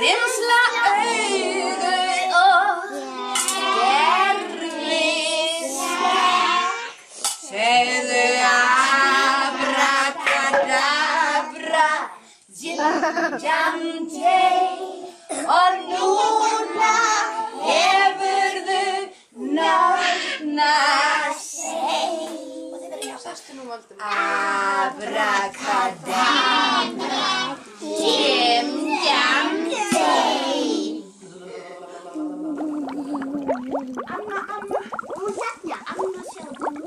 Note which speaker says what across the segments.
Speaker 1: Rimsla augu og gerðisleg. Segðu abrakadabra, jam-jam-jay. Og núna hefurðu nornað seg. Abrakadabra, jam-jam-jay.
Speaker 2: Amma, hún hérna, Amma sjáðu nú.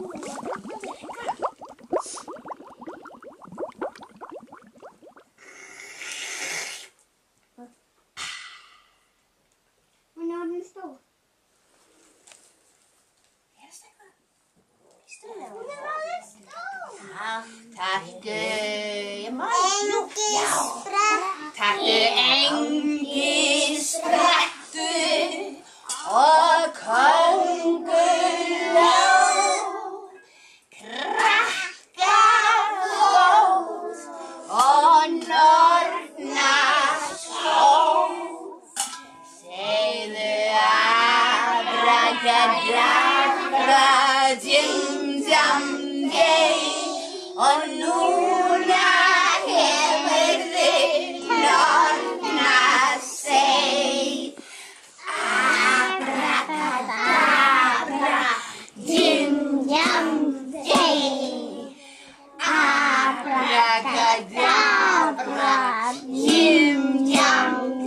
Speaker 2: Hún er orðin stór.
Speaker 1: Gerst eitthvað?
Speaker 2: Hún er orðin stór.
Speaker 1: Taktu, ég má
Speaker 2: Taktu
Speaker 1: engisprettu og kónguló, krakkagóð og nornaskóð. Segðu abrakadabra, jim-jam-jay. Og núna hefurðu nornað seg. Abrakadabra, jim-jam-jay. Abrakadabra, jim-jam-jay.